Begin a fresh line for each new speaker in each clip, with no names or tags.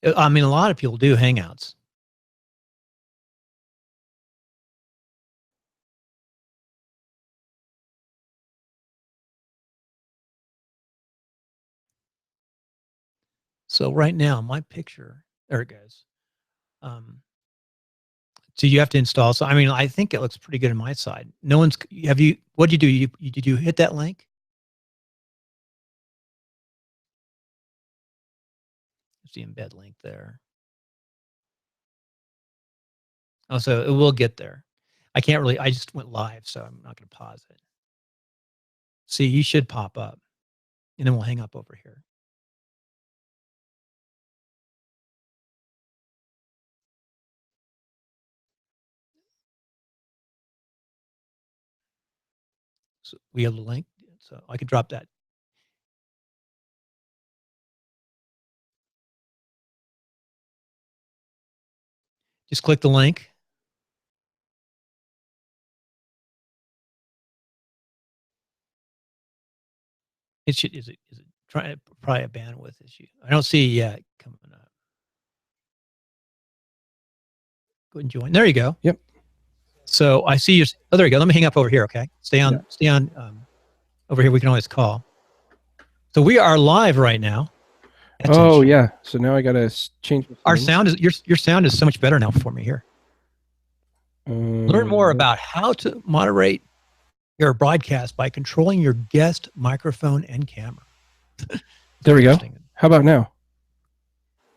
I mean, a lot of people do Hangouts. So right now, my picture, there it goes. So you have to install. So, I mean, I think it looks pretty good on my side. No one's, what did you do? Did you hit that link? There's the embed link there. Oh, so it will get there. I just went live, so I'm not going to pause it. See, you should pop up, and then we'll hang up over here. So we have the link, so I could drop that. Just click the link. Is it probably a bandwidth issue? I don't see it yet coming up. Go ahead and join. There you go.
Yep.
So I see you. Oh, there you go. Let me hang up over here. Okay. Stay on over here. We can always call. So we are live right now.
That's yeah. So now I got to change.
Our sound is your sound is so much better now for me here. Learn more about how to moderate your broadcast by controlling your guest microphone and camera.
There we go. How about now?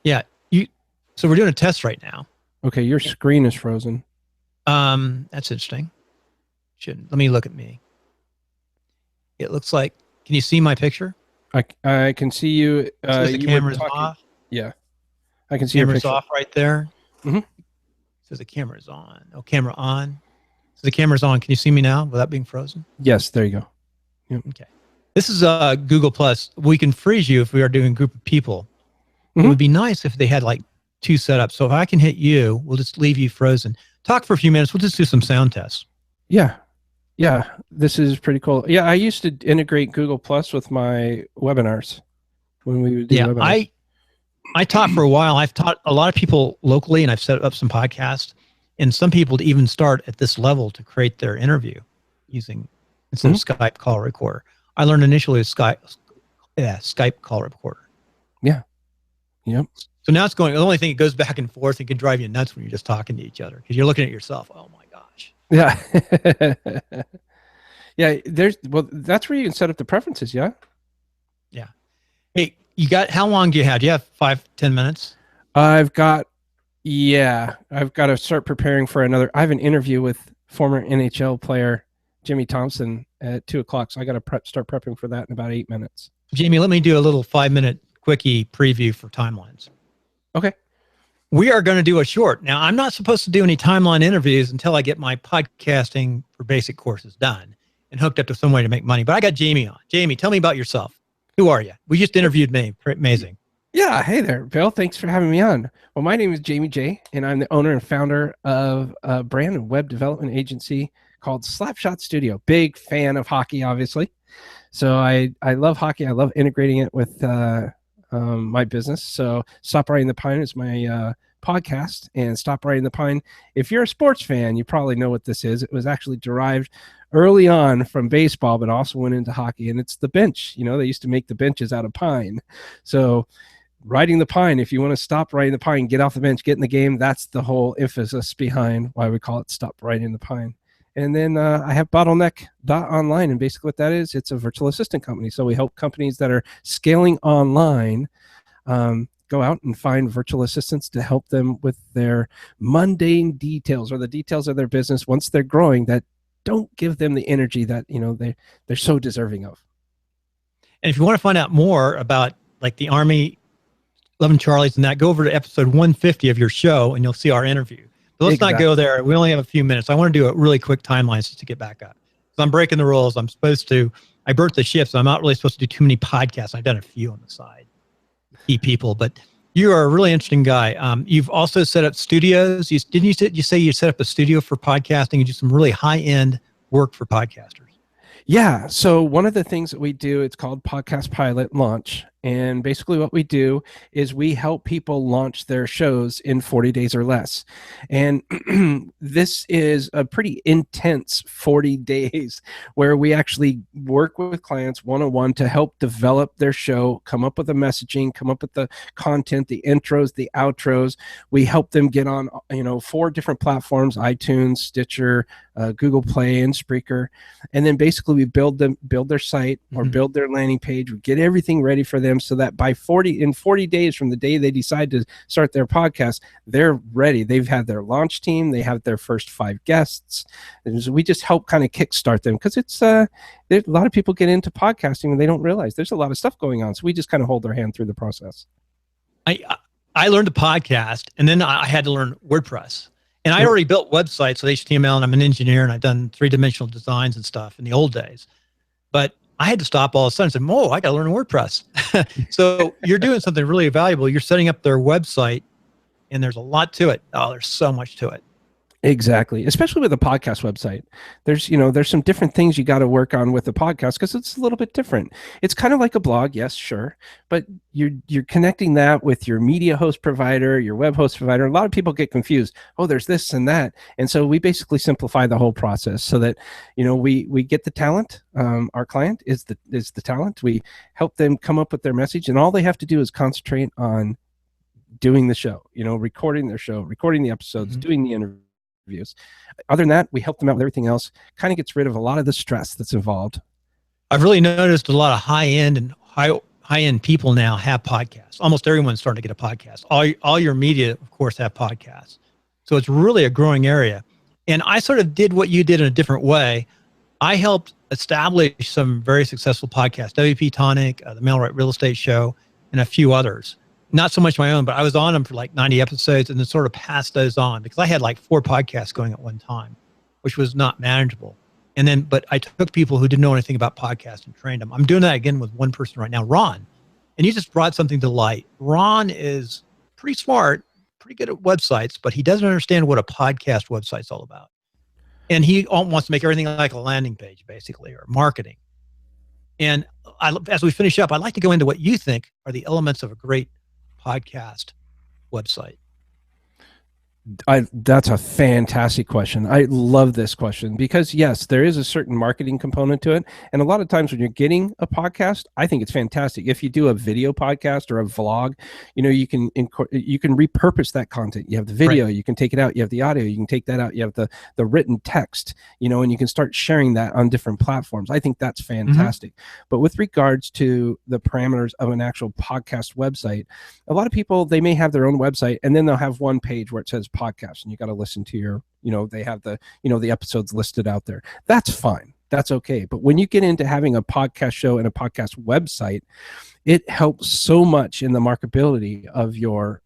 Yeah. So we're doing a test right now.
Okay. Your screen is frozen.
That's interesting. Let me look at me. It looks like, can you see my picture?
I can see you.
The camera's off.
Yeah. I can see your picture.
Off right there.
Mm-hmm.
Says the camera's on. Oh, camera on. So the camera's on. Can you see me now without being frozen?
Yes, there you go.
Yep. Okay. This is Google Plus. We can freeze you if we are doing a group of people. Mm-hmm. It would be nice if they had like 2 setups. So if I can hit you, we'll just leave you frozen. Talk for a few minutes. We'll just do some sound tests.
Yeah. Yeah. This is pretty cool. Yeah. I used to integrate Google Plus with my webinars when we would do webinars.
I taught for a while. I've taught a lot of people locally, and I've set up some podcasts, and some people to even start at this level to create their interview using instead of Skype call recorder. I learned initially with Skype call recorder.
Yeah. Yep.
So now it's going. The only thing, it goes back and forth. It can drive you nuts when you're just talking to each other because you're looking at yourself. Oh my gosh.
Yeah. Yeah. That's where you can set up the preferences. Yeah.
Yeah. Hey, how long do you have? Do you have 5-10 minutes?
I've got to start preparing for I have an interview with former NHL player Jimmy Thompson at 2:00. So I got to start prepping for that in about 8 minutes.
Jamie, let me do a little 5-minute quickie preview for timelines.
Okay.
We are going to do a short. Now, I'm not supposed to do any timeline interviews until I get my podcasting for basic courses done and hooked up to some way to make money. But I got Jamie on. Jamie, tell me about yourself. Who are you? We just interviewed me. Amazing.
Yeah. Hey there, Bill. Thanks for having me on. Well, my name is Jamie J, and I'm the owner and founder of a brand and web development agency called Slapshot Studio. Big fan of hockey, obviously. So I love hockey. I love integrating it with my business. So Stop Riding the Pine is my podcast, and Stop Riding the Pine. If you're a sports fan, you probably know what this is. It was actually derived early on from baseball, but also went into hockey, and it's the bench. They used to make the benches out of pine. So riding the pine, if you want to stop riding the pine, get off the bench, get in the game, that's the whole emphasis behind why we call it Stop Riding the Pine. And then I have bottleneck.online, and basically what that is, it's a virtual assistant company. So we help companies that are scaling online go out and find virtual assistants to help them with their mundane details or the details of their business once they're growing that don't give them the energy that they're so deserving of.
And if you want to find out more about like the Army 11 Charlies and that, go over to episode 150 of your show and you'll see our interview. But let's not go there. We only have a few minutes. I want to do a really quick timeline just to get back up. So I'm breaking the rules. I burnt the ship, so I'm not really supposed to do too many podcasts. I've done a few on the side. Key people, but you are a really interesting guy. You've also set up studios. You say you set up a studio for podcasting and do some really high-end work for podcasters?
Yeah. So one of the things that we do, it's called Podcast Pilot Launch. And basically what we do is we help people launch their shows in 40 days or less. And this is a pretty intense 40 days where we actually work with clients one-on-one to help develop their show, come up with the messaging, come up with the content, the intros, the outros. We help them get on, 4 different platforms: iTunes, Stitcher, Google Play, and Spreaker. And then basically we build their site or build their landing page. We get everything ready for them so that by 40 days from the day they decide to start their podcast, they're ready. They've had their launch team. They have their first 5 guests. And so we just help kind of kickstart them, because it's a lot of people get into podcasting and they don't realize there's a lot of stuff going on. So we just kind of hold their hand through the process.
I learned a podcast, and then I had to learn WordPress. And I already built websites with HTML, and I'm an engineer, and I've done 3-dimensional designs and stuff in the old days. But I had to stop all of a sudden and say, I got to learn WordPress. So you're doing something really valuable. You're setting up their website, and there's a lot to it. Oh, there's so much to it.
Exactly. Especially with a podcast website. There's some different things you got to work on with the podcast, because it's a little bit different. It's kind of like a blog, yes, sure. But you're connecting that with your media host provider, your web host provider. A lot of people get confused. Oh, there's this and that. And so we basically simplify the whole process so that, we get the talent. Our client is the talent. We help them come up with their message, and all they have to do is concentrate on doing the show, recording their show, recording the episodes, doing the interviews. Other than that, we help them out with everything else. Kind of gets rid of a lot of the stress that's involved.
I've really noticed a lot of high-end people now have podcasts. Almost everyone's starting to get a podcast. All your media, of course, have podcasts. So it's really a growing area. And I sort of did what you did in a different way. I helped establish some very successful podcasts: WP Tonic, the Mailright Real Estate Show, and a few others. Not so much my own, but I was on them for like 90 episodes and then sort of passed those on, because I had like 4 podcasts going at one time, which was not manageable. But I took people who didn't know anything about podcasts and trained them. I'm doing that again with one person right now, Ron. And he just brought something to light. Ron is pretty smart, pretty good at websites, but he doesn't understand what a podcast website's all about. And he wants to make everything like a landing page, basically, or marketing. And as we finish up, I'd like to go into what you think are the elements of a great podcast website.
That's a fantastic question. I love this question, because yes, there is a certain marketing component to it. And a lot of times when you're getting a podcast, I think it's fantastic. If you do a video podcast or a vlog, you can repurpose that content. You have the video, you can take it out. You have the audio, you can take that out. You have the written text, and you can start sharing that on different platforms. I think that's fantastic. But with regards to the parameters of an actual podcast website, a lot of people, they may have their own website, and then they'll have one page where it says podcast, and you got to listen to your, they have the, the episodes listed out there. That's fine. That's okay. But when you get into having a podcast show and a podcast website, it helps so much in the marketability of your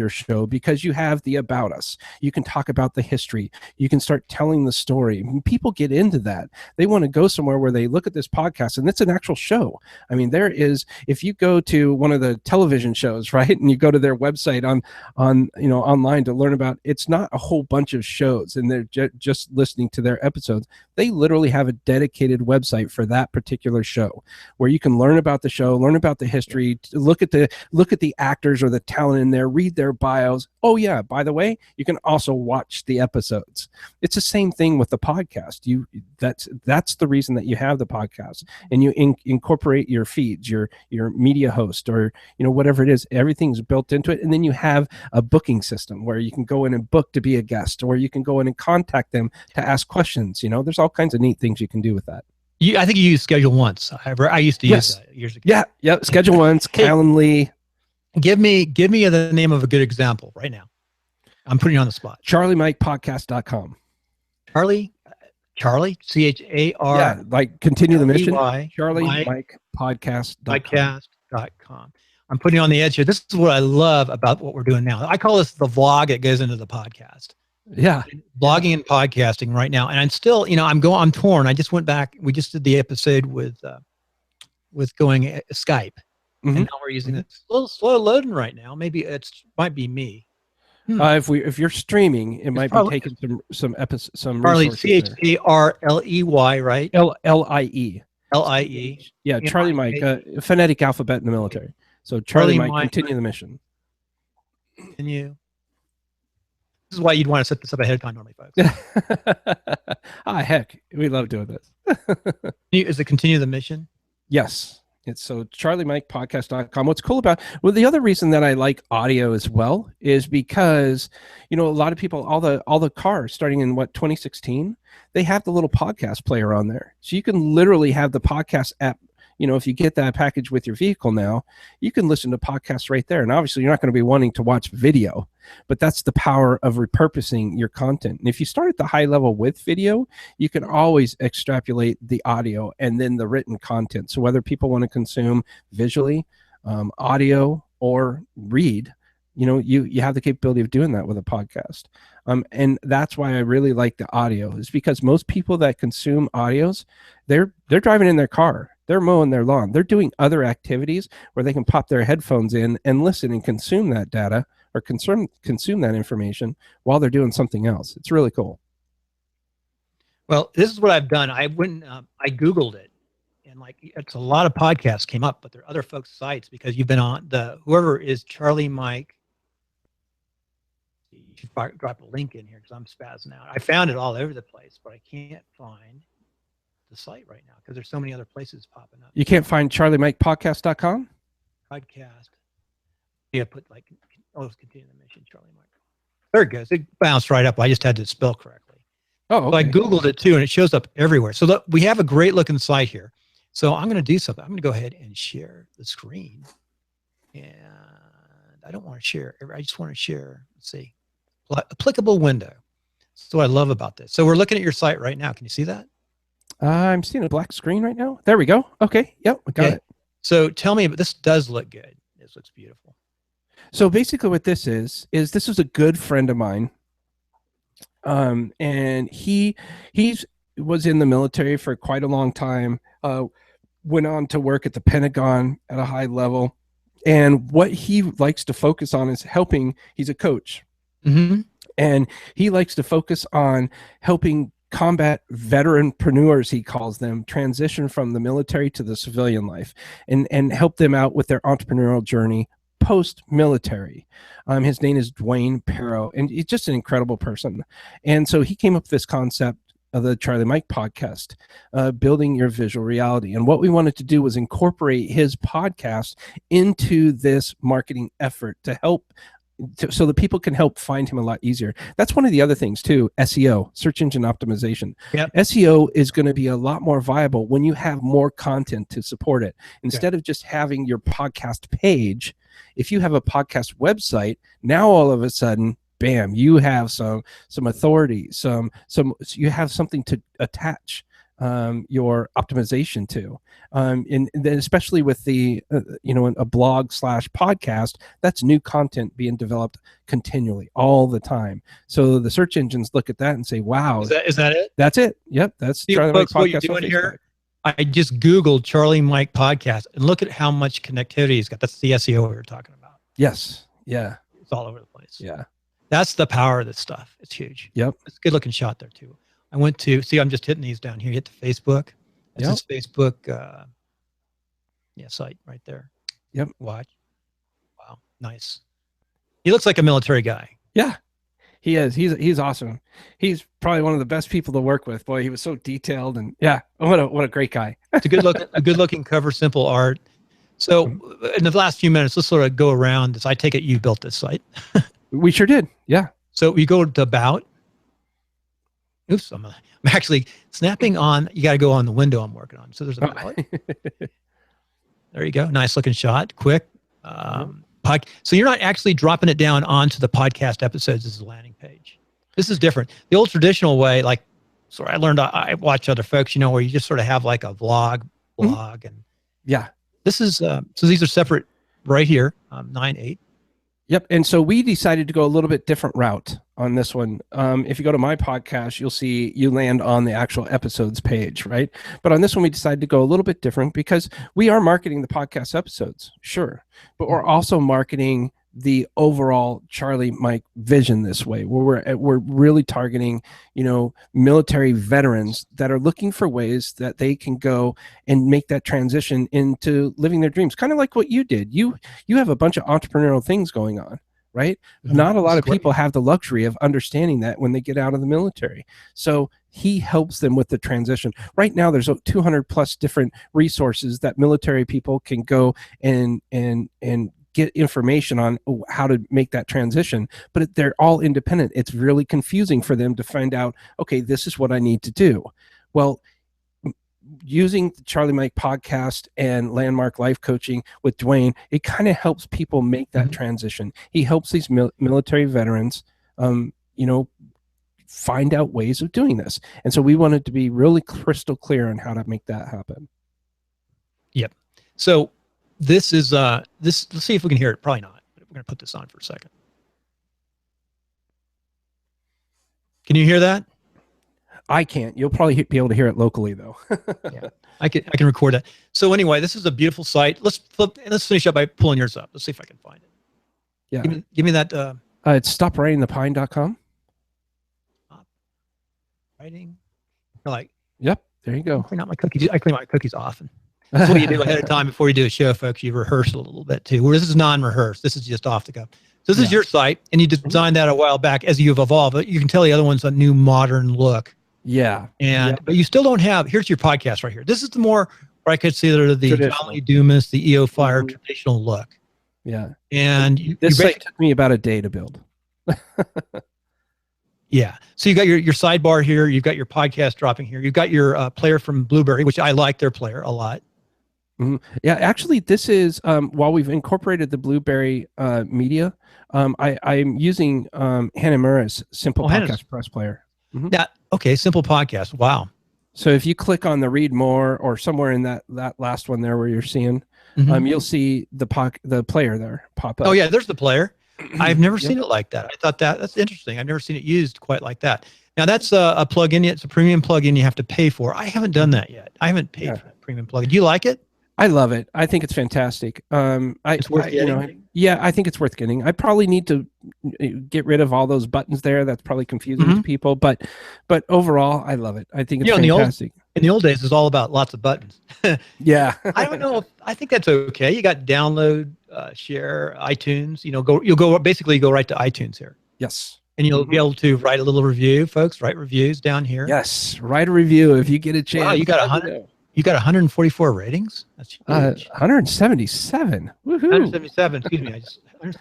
show, because you have the about us. You can talk about the history. You can start telling the story. People get into that. They want to go somewhere where they look at this podcast and it's an actual show. I mean, if you go to one of the television shows, right, and you go to their website on online to learn about, it's not a whole bunch of shows and they're just listening to their episodes. They literally have a dedicated website for that particular show, where you can learn about the show, learn about the history, look at the actors or the talent in there, read their bios. Oh yeah, by the way, you can also watch the episodes. It's the same thing with the podcast. That's the reason that you have the podcast, and you incorporate your feeds, your media host, or whatever it is. Everything's built into it, and then you have a booking system where you can go in and book to be a guest, or you can go in and contact them to ask questions. There's all kinds of neat things you can do with that.
I think you use Schedule Once. I used to use that years ago.
Yeah. Schedule Once, Calendly.
Give me the name of a good example right now. I'm putting you on the spot.
CharlieMikePodcast.com.
Charlie, CHAR.
Yeah, like continue the mission.
CharlieMikePodcast.com. I'm putting you on the edge here. This is what I love about what we're doing now. I call this the vlog that goes into the podcast.
Yeah.
Blogging and podcasting right now. And I'm still, I'm torn. I just went back. We just did the episode with going Skype. And now we're using it. It's a little slow loading right now. Maybe might be me.
If you're streaming, it might be taking some
Charlie, CHARLEY, right?
LIE.
LIE.
Yeah, Charlie Mike, phonetic alphabet in the military. So Charlie Mike, continue the mission.
Continue. This is why you'd want to set this up ahead of time normally, folks.
Heck, we love doing this.
Is it continue the mission?
Yes. It's so charliemikepodcast.com. What's cool about, well, the other reason that I like audio as well is because, a lot of people, all the cars starting in 2016, they have the little podcast player on there. So you can literally have the podcast app. If you get that package with your vehicle now, you can listen to podcasts right there. And obviously you're not going to be wanting to watch video, but that's the power of repurposing your content. And if you start at the high level with video, you can always extrapolate the audio and then the written content. So whether people want to consume visually, audio, or read, you have the capability of doing that with a podcast. And that's why I really like the audio, is because most people that consume audios, they're driving in their car. They're mowing their lawn. They're doing other activities where they can pop their headphones in and listen and consume that data or consume that information while they're doing something else. It's really cool.
Well, this is what I've done. I went, I Googled it, and it's a lot of podcasts came up, but there are other folks' sites because you've been on whoever is Charlie Mike. You should drop a link in here because I'm spazzing out. I found it all over the place, but I can't find the site right now because there's so many other places popping up.
You can't find charliemikepodcast.com?
Podcast. Yeah, put continue the mission, Charlie Mike. There it goes. It bounced right up. I just had to spell correctly.
Oh, okay.
So I Googled it too, and it shows up everywhere. So look, we have a great looking site here. So I'm going to do something. I'm going to go ahead and share the screen. And I don't want to share. I just want to share. Let's see. Applicable window. That's what I love about this. So we're looking at your site right now. Can you see that?
I'm seeing a black screen right now. There we go. Okay. Yep. We got it.
So tell me, but this does look good. This looks beautiful.
So basically what this is this is a good friend of mine. And he was in the military for quite a long time, went on to work at the Pentagon at a high level. And what he likes to focus on is helping. He's a coach.
Mm-hmm.
And he likes to focus on helping combat veteranpreneurs, he calls them, transition from the military to the civilian life and help them out with their entrepreneurial journey post-military. His name is Dwayne Perro, and he's just an incredible person. And so he came up with this concept of the Charlie Mike podcast, building your visual reality. And what we wanted to do was incorporate his podcast into this marketing effort to help so that people can help find him a lot easier. That's one of the other things too, SEO, search engine optimization.
Yep.
SEO is going to be a lot more viable when you have more content to support it. Instead of just having your podcast page, if you have a podcast website, now all of a sudden, bam, you have some authority, you have something to attach your optimization to, and then especially with the a blog / podcast, that's new content being developed continually all the time. So the search engines look at that and say, "Wow,
is that it?
That's it. Yep, that's Charlie Mike
Podcast." What you're doing here, I just Googled Charlie Mike podcast and look at how much connectivity he's got. That's the SEO we were talking about.
Yes. Yeah.
It's all over the place.
Yeah.
That's the power of this stuff. It's huge.
Yep.
It's a good looking shot there too. I went to see. I'm just hitting these down here. Hit to Facebook. That's his Facebook. Site right there.
Yep.
Watch. Wow. Nice. He looks like a military guy.
Yeah. He is. He's awesome. He's probably one of the best people to work with. Boy, he was so detailed and what a great guy.
It's a good looking cover, simple art. So in the last few minutes, let's sort of go around this. I take it you built this site.
We sure did. Yeah.
So we go to about. Oops, I'm actually snapping on. You got to go on the window I'm working on. So there's about. There you go. Nice looking shot. Quick. So you're not actually dropping it down onto the podcast episodes as a landing page. This is different. The old traditional way, I learned, I watch other folks, where you just sort of have like a blog, and this is, so these are separate right here, 9/8.
Yep. And so we decided to go a little bit different route on this one. If you go to my podcast, you'll see you land on the actual episodes page, right? But on this one, we decided to go a little bit different because we are marketing the podcast episodes, sure, but we're also marketing the overall Charlie Mike vision this way, where we're really targeting, military veterans that are looking for ways that they can go and make that transition into living their dreams, kind of like what you did. You have a bunch of entrepreneurial things going on, right? Not a lot of people have the luxury of understanding that when they get out of the military. So he helps them with the transition. Right now, there's 200 plus different resources that military people can go and get information on how to make that transition, but they're all independent. It's really confusing for them to find out, okay, this is what I need to do. Well, using the Charlie Mike podcast and Landmark Life Coaching with Dwayne, it kind of helps people make that transition. He helps these military veterans, find out ways of doing this. And so we wanted to be really crystal clear on how to make that happen.
Yep. So this is, let's see if we can hear it. Probably not. We're going to put this on for a second. Can you hear that?
I can't. You'll probably be able to hear it locally, though.
Yeah, I can record that. So anyway, this is a beautiful site. Let's finish up by pulling yours up. Let's see if I can find it.
Yeah.
Give me that.
It's stopwritingthepine.com.
Writing. Like.
Yep. There you go.
I clean out my cookies. I clean my cookies often. That's what you do ahead of time before you do a show, folks. You rehearse a little bit too. Where this is non-rehearsed. This is just off the cuff. So this is your site, and you designed that a while back. As you've evolved, but you can tell the other one's a new modern look.
Yeah.
But you still don't have. Here's your podcast right here. This is the more where I consider the Jolly Dumas, the EO Fire traditional look.
Yeah.
And
this site took me about a day to build.
Yeah. So you got your sidebar here. You've got your podcast dropping here. You've got your player from Blueberry, which I like their player a lot.
Mm-hmm. Yeah, actually, this is while we've incorporated the Blueberry media, I'm using Hannah Murray's Simple Podcast Press Player.
Mm-hmm. Simple Podcast. Wow.
So if you click on the read more or somewhere in that last one there where you're seeing, you'll see the player there pop up.
Oh yeah, there's the player. I've never seen it like that. I thought that's interesting. I've never seen it used quite like that. Now that's a plugin. It's a premium plugin you have to pay for. I haven't done that yet. I haven't paid for that premium plugin. Do you like it?
I love it. I think it's fantastic.
It's worth getting.
I think it's worth getting. I probably need to get rid of all those buttons there. That's probably confusing to people, but overall, I love it. I think it's fantastic.
In the old days, it's all about lots of buttons.
Yeah.
I don't know. I think that's okay. You got download, share, iTunes. You'll go right to iTunes here.
Yes.
And you'll be able to write a little review, folks. Write reviews down here.
Yes, write a review if you get a chance.
Wow, you got 100. You got 144 ratings. That's huge.
177. Woohoo.
177. Excuse me.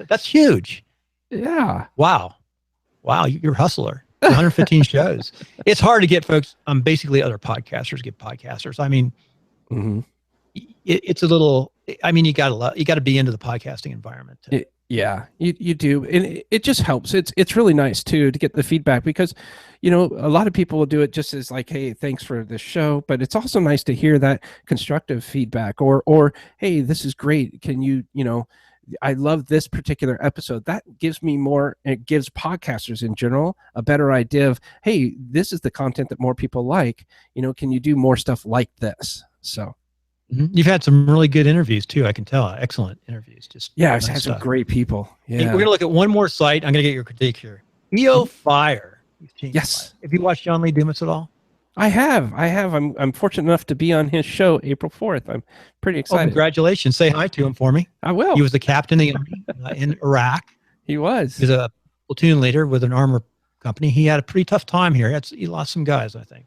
That's huge.
Yeah.
Wow. You're a hustler. 115 shows. It's hard to get folks. Basically, other podcasters get podcasters. I mean, it's a little. I mean, you got to be into the podcasting environment.
Yeah, you do, and it just helps. It's really nice too to get the feedback because, a lot of people will do it just as like, hey, thanks for this show, but it's also nice to hear that constructive feedback or hey, this is great. Can you, I love this particular episode. That gives me more. It gives podcasters in general a better idea of, hey, this is the content that more people like. Can you do more stuff like this? So.
You've had some really good interviews too. I can tell. Excellent interviews.
I've had some great people. Yeah.
We're gonna look at one more site. I'm gonna get your critique here. EO Fire.
Yes.
Have you watched John Lee Dumas at all?
I have. I'm fortunate enough to be on his show April 4th. I'm pretty excited.
Congratulations. Say hi to him for me.
I will.
He was the captain of the Army in Iraq.
He was.
He's a platoon leader with an armor company. He had a pretty tough time here. He lost some guys, I think.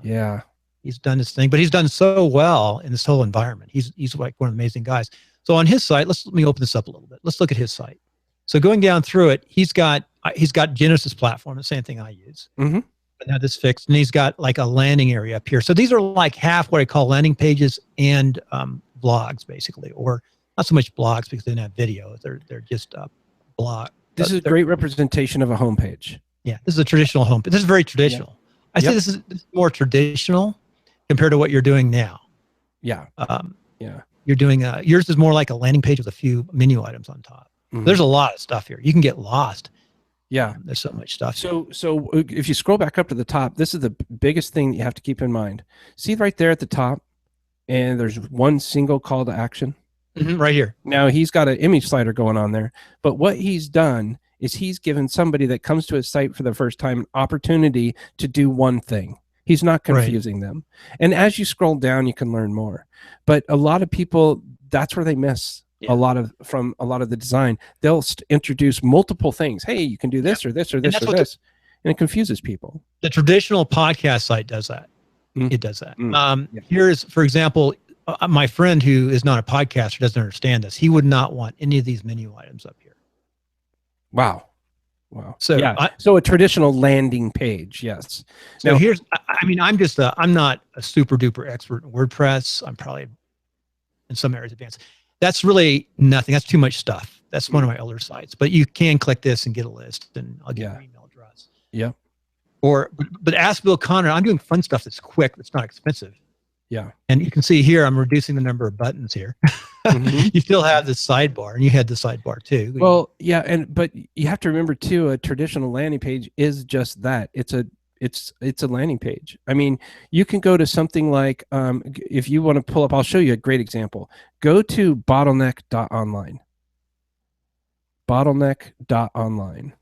Yeah.
He's done his thing, but he's done so well in this whole environment. He's like one of the amazing guys. So on his site, let me open this up a little bit. Let's look at his site. So going down through it, he's got Genesis platform, the same thing I use.
Mm-hmm.
But now this fixed, and he's got like a landing area up here. So these are like half what I call landing pages and blogs, basically, or not so much blogs because they don't have video. They're just blog.
This is a great representation of a homepage.
Yeah, this is a traditional homepage. This is very traditional. Yeah. I say this is more traditional compared to what you're doing now.
Yeah.
You're doing yours is more like a landing page with a few menu items on top. Mm-hmm. There's a lot of stuff here. You can get lost.
Yeah.
There's so much stuff.
So if you scroll back up to the top, this is the biggest thing that you have to keep in mind. See right there at the top, and there's one single call to action.
Right here.
Now he's got an image slider going on there, but what he's done is he's given somebody that comes to his site for the first time an opportunity to do one thing. He's not confusing them. And as you scroll down, you can learn more. But a lot of people, that's where they miss a lot of the design. They'll introduce multiple things. Hey, you can do this or this or this or this. And it confuses people.
The traditional podcast site does that. It does that. Here's, for example, my friend who is not a podcaster doesn't understand this. He would not want any of these menu items up here.
Wow. So so a traditional landing page, yes.
So now, here's, I mean, I'm not a super duper expert in WordPress. I'm probably in some areas advanced. That's really nothing. That's too much stuff. That's one of my older sites. But you can click this and get a list, and I'll get your email address.
Yeah.
But ask Bill Conrad. I'm doing fun stuff that's quick. That's not expensive.
Yeah.
And you can see here, I'm reducing the number of buttons here. You still have the sidebar, and you had the sidebar too.
Well, yeah, but you have to remember too, a traditional landing page is just that. It's a landing page. I mean, you can go to something like, if you want to pull up, I'll show you a great example. Go to bottleneck.online. Bottleneck.online.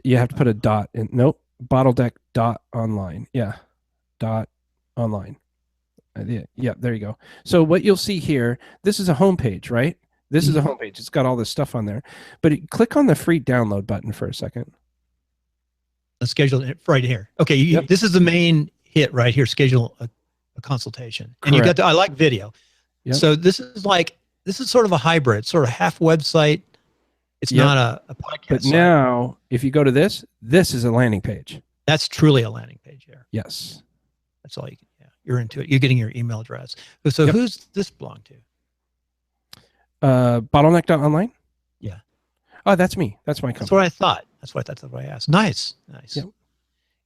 You have to put a dot in. Nope. Bottleneck.online. Yeah. .online. Yeah, there you go. So what you'll see here, this is a home page, right? This is a home page. It's got all this stuff on there. But click on the free download button for a second.
Let's schedule it right here. Okay, this is the main hit right here. Schedule a consultation. And you got I like video. Yep. So this is sort of a hybrid, sort of half website. It's not a podcast.
But now, if you go to this is a landing page.
That's truly a landing page here.
Yes.
That's all you can. Yeah, you're into it. You're getting your email address. So who's this belong to?
Bottleneck.online?
Yeah.
Oh, that's me. That's my company.
That's what I thought. That's what I asked. Nice. Yep.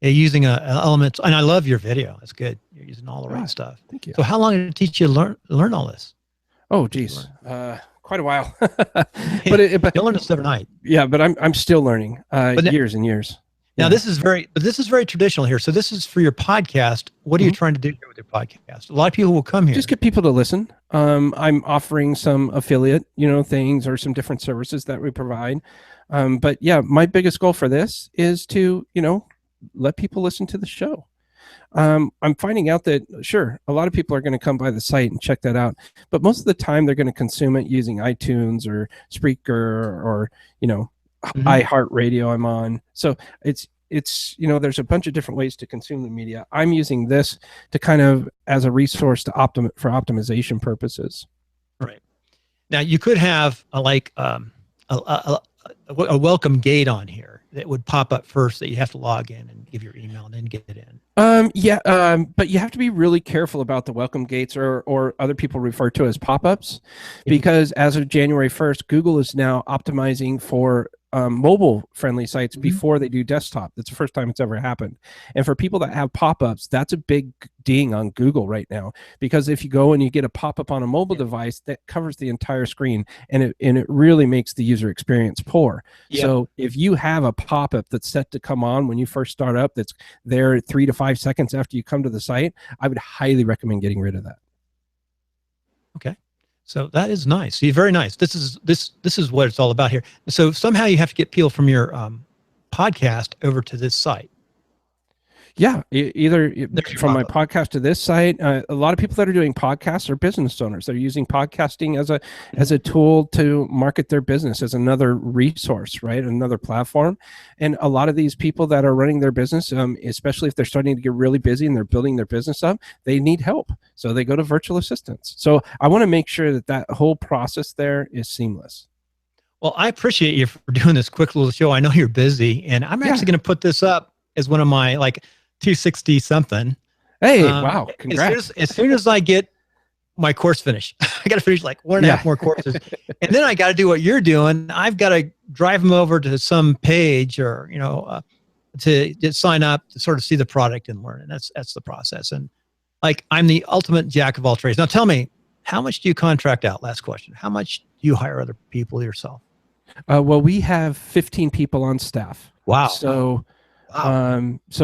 Yeah, using elements, and I love your video. That's good. You're using all the right stuff.
Thank you.
So how long did it teach you to learn all this?
Oh, geez. Quite a while.
But you'll learn this overnight.
Yeah, but I'm still learning. Years and years.
Now this is very traditional here. So this is for your podcast. What are you trying to do here with your podcast? A lot of people will come here.
Just get people to listen. I'm offering some affiliate, things or some different services that we provide. But yeah, my biggest goal for this is to, let people listen to the show. I'm finding out that, sure, a lot of people are going to come by the site and check that out. But most of the time they're going to consume it using iTunes or Spreaker or iHeartRadio I'm on. So it's there's a bunch of different ways to consume the media. I'm using this to kind of as a resource to for optimization purposes.
Right. Now you could have a welcome gate on here that would pop up first that you have to log in and give your email and then get it in.
But you have to be really careful about the welcome gates or other people refer to as pop-ups, because as of January 1st, Google is now optimizing for mobile friendly sites before they do desktop. That's the first time it's ever happened. And for people that have pop-ups, that's a big ding on Google right now, because if you go and you get a pop-up on a mobile device, that covers the entire screen, and it really makes the user experience poor. So if you have a pop-up that's set to come on when you first start up, that's there 3 to 5 seconds after you come to the site, I would highly recommend getting rid of that.
Okay. So that is nice. See, very nice. This is what it's all about here. So somehow you have to get people from your podcast over to this site.
Yeah, either from my podcast to this site. A lot of people that are doing podcasts are business owners. They're using podcasting as a tool to market their business, as another resource, right? Another platform. And a lot of these people that are running their business, especially if they're starting to get really busy and they're building their business up, they need help. So they go to virtual assistants. So I want to make sure that whole process there is seamless.
Well, I appreciate you for doing this quick little show. I know you're busy, and I'm actually going to put this up as one of my 260 something.
Hey, wow. Congrats.
As soon as I get my course finished, I got to finish 1.5 more courses. And then I got to do what you're doing. I've got to drive them over to some page or, to sign up to sort of see the product and learn. And that's the process. And I'm the ultimate jack of all trades. Now tell me, how much do you contract out? Last question. How much do you hire other people yourself?
Well, we have 15 people on staff.
Wow.
So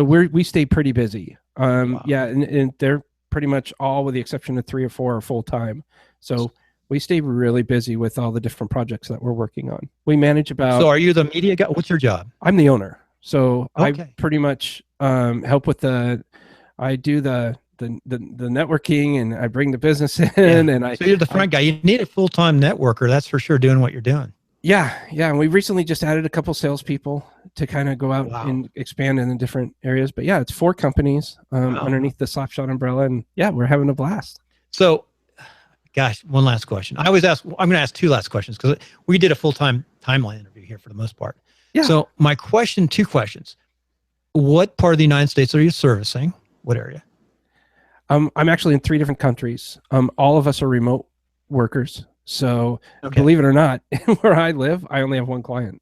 we stay pretty busy. Wow. Yeah, and they're pretty much all, with the exception of 3 or 4, are full time. So we stay really busy with all the different projects that we're working on. We manage about.
So are you the media guy? What's your job?
I'm the owner. So
Okay.
I pretty much help with I do the networking, and I bring the business in, and
So you're the front guy. You need a full-time networker, that's for sure, doing what you're doing.
Yeah. And we recently just added a couple salespeople to kind of go out and expand in the different areas. But yeah, it's 4 companies underneath the Slapshot umbrella, and yeah, we're having a blast.
So, gosh, one last question. I always ask. I'm going to ask 2 last questions because we did a full-time timeline interview here for the most part.
Yeah.
So my question, 2 questions. What part of the United States are you servicing? What area?
I'm actually in 3 different countries. All of us are remote workers. So believe it or not, where I live, I only have 1 client.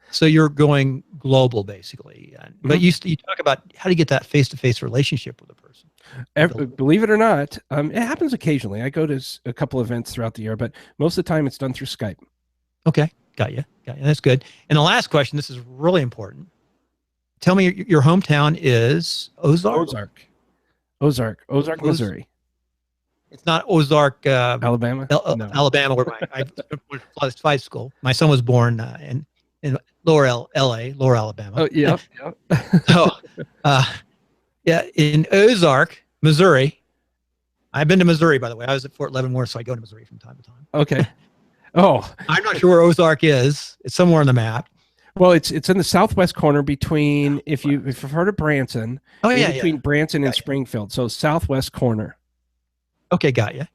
So you're going global, basically. But you talk about how do you get that face-to-face relationship with a person?
Believe it or not, it happens occasionally. I go to a couple events throughout the year, but most of the time it's done through Skype.
Okay, got you. That's good. And the last question, this is really important. Tell me, your hometown is Ozark, Missouri. It's not Ozark,
Alabama.
No. Alabama, where I went to flight school. My son was born in Lower Alabama.
Oh, yeah.
So, in Ozark, Missouri. I've been to Missouri, by the way. I was at Fort Leavenworth, so I go to Missouri from time to time.
Okay. Oh,
I'm not sure where Ozark is. It's somewhere on the map.
Well, it's in the southwest corner between, if you've heard of Branson, between Branson and Springfield. So southwest corner.
Okay, got you.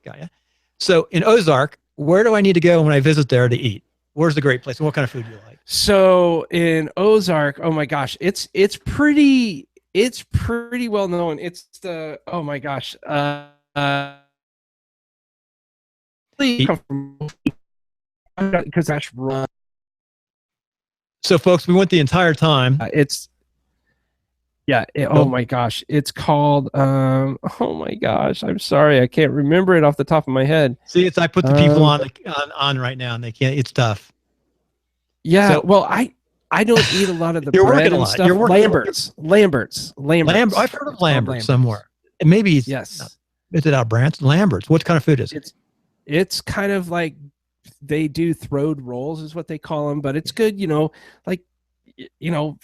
So in Ozark, where do I need to go when I visit there to eat? Where's the great place, and what kind of food do you like?
So in Ozark, oh my gosh, it's pretty well known. It's the because that's wrong.
So folks, we went the entire time.
Oh my gosh, it's called. Oh my gosh, I'm sorry, I can't remember it off the top of my head.
See, I put the people on right now, and they can't. It's tough.
Yeah, so, well, I don't eat a lot of the bread and stuff. Lambert's.
I've heard of Lambert's somewhere. And maybe yes. Is it out Branson? Lambert's. What kind of food is it?
It's kind of like they do throwed rolls, is what they call them, but it's good.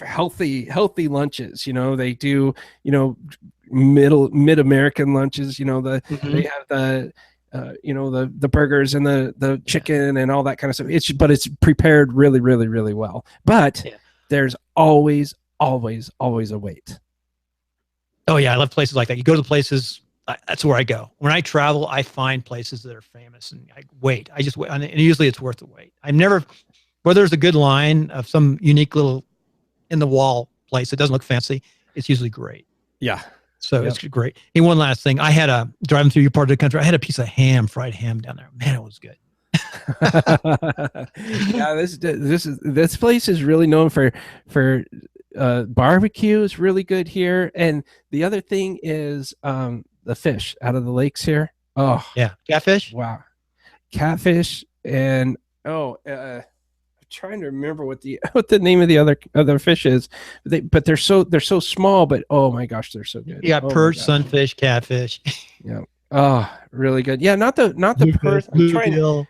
Healthy lunches. They do mid-American lunches. They have the burgers and the chicken and all that kind of stuff. It's prepared really, really, really well. But there's always a wait.
Oh yeah, I love places like that. You go to the places. That's where I go. When I travel, I find places that are famous, and I wait. I just wait, and usually it's worth the wait. I'm never, where there's a good line of some unique little in the wall place that doesn't look fancy. It's usually great.
Yeah.
So it's great. Hey, one last thing. I had driving through your part of the country, I had a piece of fried ham down there. Man, it was good.
Yeah, this place is really known for barbecue. Is really good here, and the other thing is the fish out of the lakes here. Oh
yeah, catfish.
Wow, catfish, and I'm trying to remember what the name of the other fish is. But they're so small. But oh my gosh, they're so good.
You got perch, sunfish, catfish.
Yeah. Oh, really good. Yeah, not the perch. I'm trying. The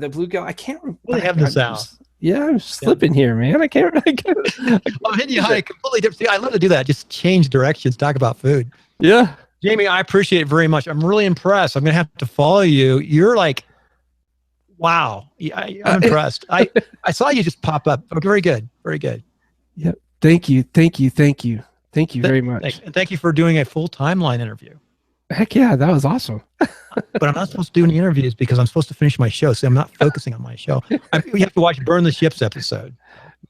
bluegill. I can't remember.
They have this out.
Yeah, I'm slipping here, man. I can't.
I'm hitting you high, completely different. See, I love to do that. Just change directions, talk about food.
Yeah.
Jamie, I appreciate it very much. I'm really impressed. I'm going to have to follow you. You're like, wow. I'm impressed. I saw you just pop up. Oh, very good. Very good.
Yeah. Thank you very much.
And thank you for doing a full timeline interview.
Heck yeah, that was awesome.
But I'm not supposed to do any interviews because I'm supposed to finish my show. So I'm not focusing on my show. You have to watch Burn the Ships episode.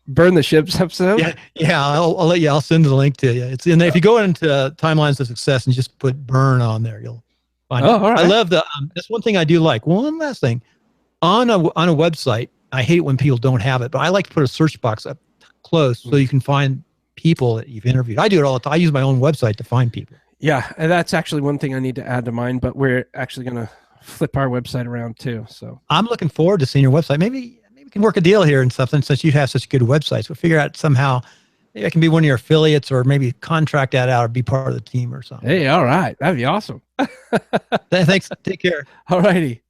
Burn the Ships episode?
Yeah. I'll send the link to you. It's in there. If you go into Timelines of Success and just put Burn on there, you'll find it. All right. I love that's one thing I do like. One last thing. On a website, I hate when people don't have it, but I like to put a search box up close so you can find people that you've interviewed. I do it all the time. I use my own website to find people.
Yeah, and that's actually one thing I need to add to mine, but we're actually going to flip our website around too. So
I'm looking forward to seeing your website. Maybe we can work a deal here and something, since you have such good websites. We'll figure out somehow maybe I can be one of your affiliates, or maybe contract that out or be part of the team or something.
Hey, all right. That'd be awesome.
Thanks. Take care.
All righty.